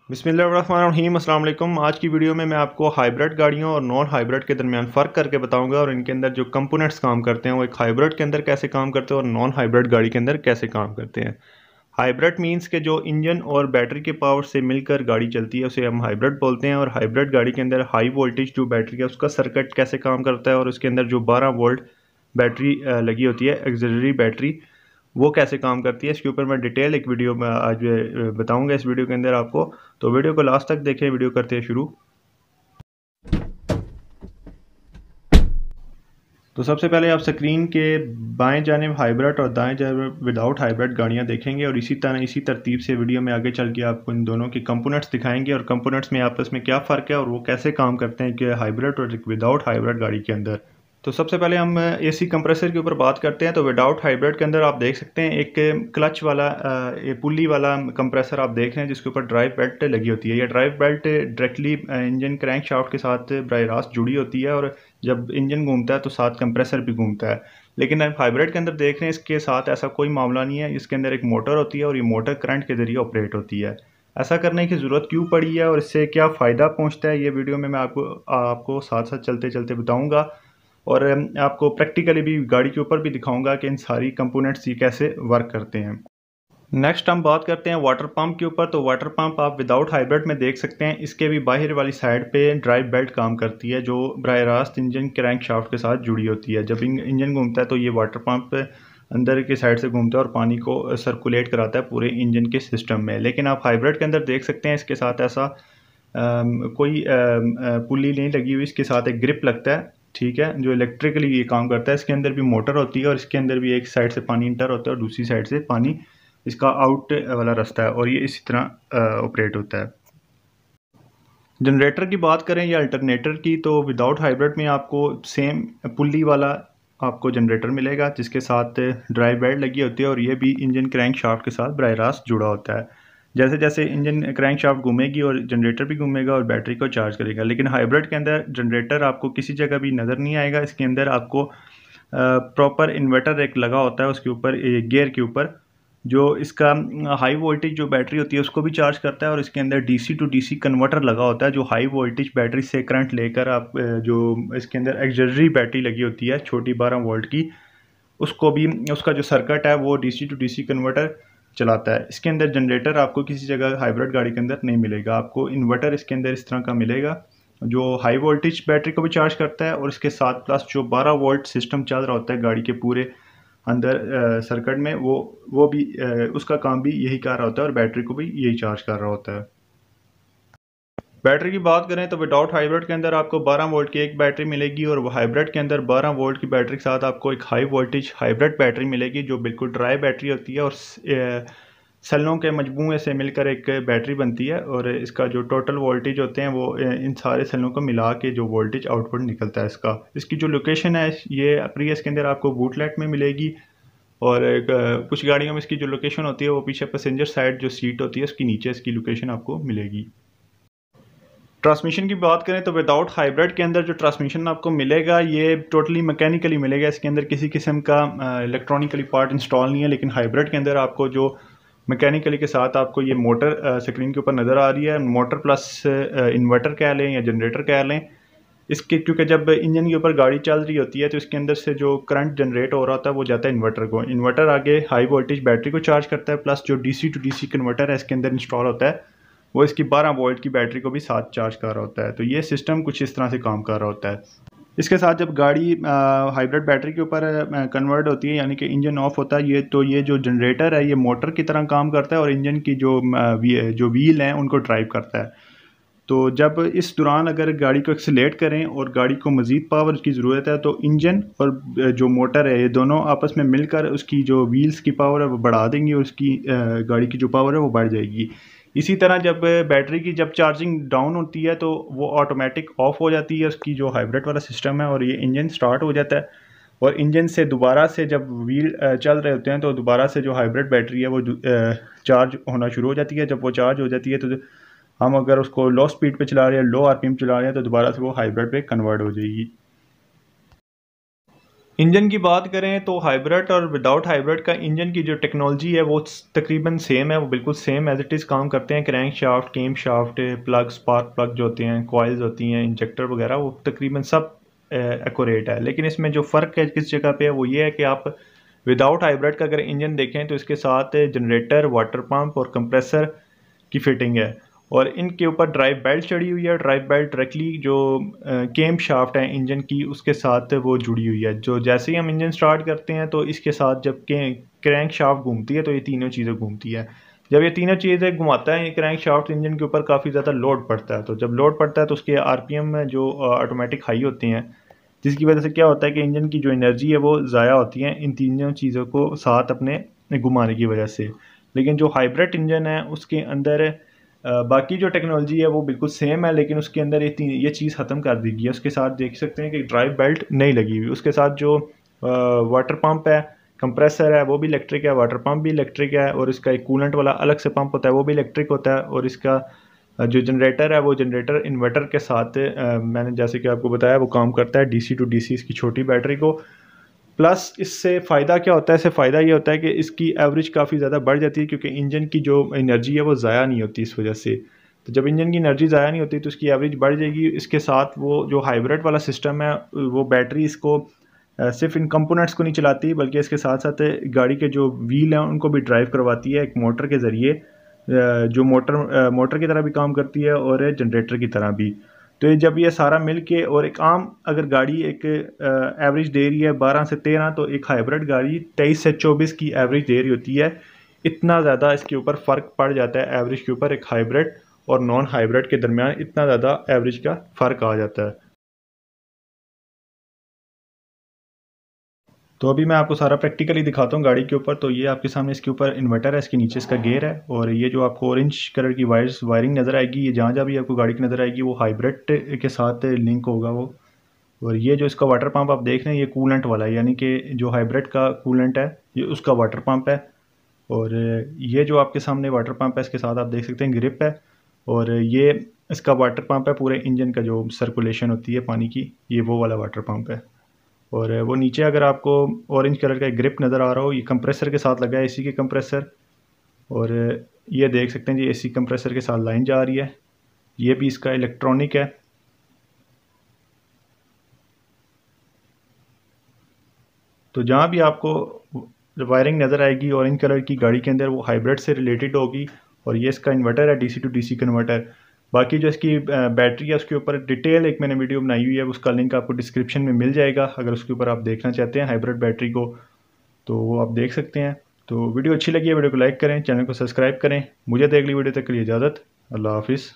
बिस्मिल्लाहिर्रहमानिर्रहीम अस्सलाम वालेकुम। आज की वीडियो में मैं आपको हाइब्रिड गाड़ियों और नॉन हाइब्रिड के दरमियान फ़र्क करके बताऊंगा और इनके अंदर जो कंपोनेंट्स काम करते हैं वो एक हाइब्रिड के अंदर कैसे काम करते हैं और नॉन हाइब्रिड गाड़ी के अंदर कैसे काम करते हैं। हाइब्रिड मींस के जो इंजन और बैटरी के पावर से मिलकर गाड़ी चलती है उसे हम हाइब्रिड बोलते हैं। और हाइब्रिड गाड़ी के अंदर हाई वोल्टेज जो बैटरी है उसका सर्किट कैसे काम करता है और उसके अंदर जो 12 वोल्ट बैटरी लगी होती है एक्सिलरी बैटरी, वो कैसे काम करती है, इसके ऊपर मैं डिटेल एक वीडियो में आज बताऊंगा इस वीडियो के अंदर आपको। तो वीडियो को लास्ट तक देखें। वीडियो करते हैं शुरू। तो सबसे पहले आप स्क्रीन के बाएं जानिब हाइब्रिड और दाएं जानिब विदाउट हाइब्रिड गाड़ियां देखेंगे और इसी तरतीब से वीडियो में आगे चल के आपको इन दोनों के कंपोनेंट्स दिखाएंगे और कंपोनेंट्स में आपस में क्या फ़र्क है और वो कैसे काम करते हैं कि हाइब्रिड और विदाउट हाइब्रिड गाड़ी के अंदर। तो सबसे पहले हम एसी कंप्रेसर के ऊपर बात करते हैं। तो विदाउट हाइब्रिड के अंदर आप देख सकते हैं एक क्लच वाला ये पुल्ली वाला कंप्रेसर आप देख रहे हैं जिसके ऊपर ड्राइव बेल्ट लगी होती है। ये drive belt directly engine crank shaft के साथ बराह रास्त जुड़ी होती है और जब इंजन घूमता है तो साथ कंप्रेसर भी घूमता है। लेकिन आप हाइब्रिड के अंदर देख रहे हैं इसके साथ ऐसा कोई मामला नहीं है। इसके अंदर एक मोटर होती है और ये मोटर करंट के ज़रिए ऑपरेट होती है। ऐसा करने की ज़रूरत क्यों पड़ी है और इससे क्या फ़ायदा पहुंचता है, ये वीडियो में मैं आपको साथ साथ चलते चलते बताऊंगा और आपको प्रैक्टिकली भी गाड़ी के ऊपर भी दिखाऊंगा कि इन सारी कंपोनेंट्स ये कैसे वर्क करते हैं। नेक्स्ट हम बात करते हैं वाटर पंप के ऊपर। तो वाटर पंप आप विदाउट हाइब्रिड में देख सकते हैं, इसके भी बाहर वाली साइड पे ड्राइव बेल्ट काम करती है जो बराह रास्त इंजन क्रैंक शाफ्ट के साथ जुड़ी होती है। जब इंजन घूमता है तो ये वाटर पंप अंदर की साइड से घूमता है और पानी को सर्कुलेट कराता है पूरे इंजन के सिस्टम में। लेकिन आप हाइब्रिड के अंदर देख सकते हैं इसके साथ ऐसा कोई पुल्ली नहीं लगी हुई, इसके साथ एक ग्रिप लगता है, ठीक है, जो इलेक्ट्रिकली ये काम करता है। इसके अंदर भी मोटर होती है और इसके अंदर भी एक साइड से पानी इंटर होता है और दूसरी साइड से पानी इसका आउट वाला रास्ता है और ये इसी तरह ऑपरेट होता है। जनरेटर की बात करें या अल्टरनेटर की, तो विदाउट हाइब्रिड में आपको सेम पुल्ली वाला आपको जनरेटर मिलेगा जिसके साथ ड्राइव बेल्ट लगी होती है और ये भी इंजन क्रैंक शाफ्ट के साथ बराह रास्त जुड़ा होता है। जैसे जैसे इंजन क्रैंक शाफ्ट घूमेगी और जनरेटर भी घूमेगा और बैटरी को चार्ज करेगा। लेकिन हाइब्रिड के अंदर जनरेटर आपको किसी जगह भी नज़र नहीं आएगा। इसके अंदर आपको प्रॉपर इन्वर्टर एक लगा होता है उसके ऊपर, गियर के ऊपर, जो इसका हाई वोल्टेज जो बैटरी होती है उसको भी चार्ज करता है और इसके अंदर डीसी टू डीसी कन्वर्टर लगा होता है जो हाई वोल्टेज बैटरी से करंट लेकर आप जो इसके अंदर एक्सिलरी बैटरी लगी होती है छोटी 12 वोल्ट की, उसको भी उसका जो सर्किट है वो डीसी टू डीसी कन्वर्टर चलाता है। इसके अंदर जनरेटर आपको किसी जगह हाइब्रिड गाड़ी के अंदर नहीं मिलेगा। आपको इन्वर्टर इसके अंदर इस तरह का मिलेगा जो हाई वोल्टेज बैटरी को भी चार्ज करता है और इसके साथ प्लस जो 12 वोल्ट सिस्टम चल रहा होता है गाड़ी के पूरे अंदर सर्किट में, वो भी उसका काम भी यही कर रहा होता है और बैटरी को भी यही चार्ज कर रहा होता है। बैटरी की बात करें तो विदाउट हाइब्रिड के अंदर आपको 12 वोल्ट की एक बैटरी मिलेगी और हाइब्रिड के अंदर 12 वोल्ट की बैटरी के साथ आपको एक हाई वोल्टेज हाइब्रिड बैटरी मिलेगी जो बिल्कुल ड्राई बैटरी होती है और सेलों के मजमूए से मिलकर एक बैटरी बनती है और इसका जो टोटल वोल्टेज होते हैं वो इन सारे सेलों को मिला के जो वोल्टेज आउटपुट निकलता है इसकी जो लोकेशन है ये प्रियस के अंदर आपको बूटलेट में मिलेगी और कुछ गाड़ियों में इसकी जो लोकेशन होती है वो पीछे पैसेंजर साइड जो सीट होती है उसके नीचे इसकी लोकेशन आपको मिलेगी। ट्रांसमिशन की बात करें तो विदाउट हाइब्रिड के अंदर जो ट्रांसमिशन आपको मिलेगा ये टोटली मैकेनिकली मिलेगा। इसके अंदर किसी किस्म का इलेक्ट्रॉनिकली पार्ट इंस्टॉल नहीं है। लेकिन हाइब्रिड के अंदर आपको जो मैकेनिकली के साथ आपको ये मोटर स्क्रीन के ऊपर नज़र आ रही है, मोटर प्लस इन्वर्टर कह लें या जनरेटर कह लें इसके, क्योंकि जब इंजन के ऊपर गाड़ी चल रही होती है तो इसके अंदर से जो करंट जनरेट हो रहा होता है वो जाता है इन्वर्टर को। इन्वर्टर आगे हाई वोल्टेज बैटरी को चार्ज करता है प्लस जो डीसी टू डीसी कन्वर्टर है इसके अंदर इंस्टॉल होता है वो इसकी 12 वोल्ट की बैटरी को भी साथ चार्ज कर रहा होता है। तो ये सिस्टम कुछ इस तरह से काम कर रहा होता है। इसके साथ जब गाड़ी हाइब्रिड बैटरी के ऊपर कन्वर्ट होती है यानी कि इंजन ऑफ होता है ये जो जनरेटर है ये मोटर की तरह काम करता है और इंजन की जो व्हील हैं उनको ड्राइव करता है। तो जब इस दौरान अगर गाड़ी को एक्सीलेट करें और गाड़ी को मज़ीद पावर की ज़रूरत है तो इंजन और जो मोटर है ये दोनों आपस में मिलकर उसकी जो व्हील्स की पावर है वो बढ़ा देंगी और उसकी गाड़ी की जो पावर है वो बढ़ जाएगी। इसी तरह जब बैटरी की जब चार्जिंग डाउन होती है तो वो ऑटोमेटिक ऑफ हो जाती है उसकी जो हाइब्रिड वाला सिस्टम है और ये इंजन स्टार्ट हो जाता है और इंजन से दोबारा से जब व्हील चल रहे होते हैं तो दोबारा से जो हाइब्रिड बैटरी है वो चार्ज होना शुरू हो जाती है। जब वो चार्ज हो जाती है तो हम अगर उसको लो स्पीड पे चला रहे हैं, लो आरपीएम चला रहे हैं तो दोबारा से वो हाइब्रिड पे कन्वर्ट हो जाएगी। इंजन की बात करें तो हाइब्रिड और विदाउट हाइब्रिड का इंजन की जो टेक्नोलॉजी है वो तकरीबन सेम है, वो बिल्कुल सेम एज इट इज़ काम करते हैं। क्रैंक शाफ्ट, केम शाफ्ट, प्लग, स्पार्क प्लग जो होते हैं, कॉइल्स होती हैं, इंजेक्टर वगैरह, वो तकरीबन सब एक्यूरेट है। लेकिन इसमें जो फ़र्क है किस जगह पे है वो ये है कि आप विदाउट हाइब्रिड का अगर इंजन देखें तो इसके साथ जनरेटर, वाटर पंप और कंप्रेसर की फिटिंग है, और इनके ऊपर ड्राइव बेल्ट चढ़ी हुई है। ड्राइव बेल्ट डायरेक्टली जो केम शाफ्ट है इंजन की उसके साथ वो जुड़ी हुई है। जो जैसे ही हम इंजन स्टार्ट करते हैं तो इसके साथ जब क्रैंक शाफ्ट घूमती है तो ये तीनों चीज़ें घूमती है। जब ये तीनों चीज़ें घुमाता है ये क्रैंक शाफ्ट, इंजन के ऊपर काफ़ी ज़्यादा लोड पड़ता है। तो जब लोड पड़ता है तो उसके आरपीएम जो ऑटोमेटिक हाई होते हैं, जिसकी वजह से क्या होता है कि इंजन की जो एनर्जी है वो ज़ाया होती है इन तीनों चीज़ों को साथ अपने घुमाने की वजह से। लेकिन जो हाइब्रिड इंजन है उसके अंदर बाकी जो टेक्नोलॉजी है वो बिल्कुल सेम है, लेकिन उसके अंदर ये चीज़ ख़त्म कर दी गई है। उसके साथ देख सकते हैं कि ड्राइव बेल्ट नहीं लगी हुई। उसके साथ जो वाटर पंप है, कंप्रेसर है, वो भी इलेक्ट्रिक है, वाटर पंप भी इलेक्ट्रिक है, और इसका एक कूलेंट वाला अलग से पंप होता है वो भी इलेक्ट्रिक होता है। और इसका जो जनरेटर है वो जनरेटर इन्वर्टर के साथ मैंने जैसे कि आपको बताया वो काम करता है डीसी टू डीसी इसकी छोटी बैटरी को। प्लस इससे फ़ायदा क्या होता है, इससे फ़ायदा ये होता है कि इसकी एवरेज काफ़ी ज़्यादा बढ़ जाती है, क्योंकि इंजन की जो एनर्जी है वो ज़ाया नहीं होती इस वजह से। तो जब इंजन की एनर्जी ज़ाया नहीं होती तो उसकी एवरेज बढ़ जाएगी। इसके साथ वो जो हाइब्रिड वाला सिस्टम है वो बैटरी इसको सिर्फ इन कंपोनेंट्स को नहीं चलाती, बल्कि इसके साथ साथ गाड़ी के जो व्हील हैं उनको भी ड्राइव करवाती है एक मोटर के ज़रिए, जो मोटर की तरह भी काम करती है और जनरेटर की तरह भी। तो ये जब ये सारा मिल के, और एक आम अगर गाड़ी एक एवरेज दे रही है 12 से 13, तो एक हाइब्रिड गाड़ी 23 से 24 की एवरेज दे रही होती है। इतना ज़्यादा इसके ऊपर फ़र्क पड़ जाता है एवरेज के ऊपर, एक हाइब्रिड और नॉन हाइब्रिड के दरमियान इतना ज़्यादा एवरेज का फ़र्क आ जाता है। तो अभी मैं आपको सारा प्रैक्टिकली दिखाता हूँ गाड़ी के ऊपर। तो ये आपके सामने इसके ऊपर इन्वर्टर है, इसके नीचे इसका गियर है, और ये जो आपको ऑरेंज कलर की वायरिंग नज़र आएगी, ये जहाँ जहाँ भी आपको गाड़ी की नज़र आएगी वो हाइब्रिड के साथ लिंक होगा वो। और ये जो इसका वाटर पंप आप देख रहे हैं ये कूलेंट वाला है, यानी कि जो हाइब्रिड का कूलेंट है ये उसका वाटर पंप है। और ये जो आपके सामने वाटर पंप है इसके साथ आप देख सकते हैं ग्रिप है, और ये इसका वाटर पंप है पूरे इंजन का जो सर्कुलेशन होती है पानी की, ये वो वाला वाटर पंप है। और वो नीचे अगर आपको ऑरेंज कलर का एक ग्रिप नज़र आ रहा हो, ये कंप्रेसर के साथ लगा है, एसी के कंप्रेसर। और ये देख सकते हैं जी एसी कंप्रेसर के साथ लाइन जा रही है, ये भी इसका इलेक्ट्रॉनिक है। तो जहाँ भी आपको वायरिंग नज़र आएगी ऑरेंज कलर की गाड़ी के अंदर वो हाइब्रिड से रिलेटेड होगी। और ये इसका इन्वर्टर है, डीसी टू डीसी कन्वर्टर। बाकी जो इसकी बैटरी है उसके ऊपर डिटेल एक मैंने वीडियो बनाई हुई है, उसका लिंक आपको डिस्क्रिप्शन में मिल जाएगा अगर उसके ऊपर आप देखना चाहते हैं हाइब्रिड बैटरी को, तो वो आप देख सकते हैं। तो वीडियो अच्छी लगी है वीडियो को लाइक करें, चैनल को सब्सक्राइब करें। मुझे तो अगली वीडियो तक के लिए इजाज़त, अल्लाह हाफिज़।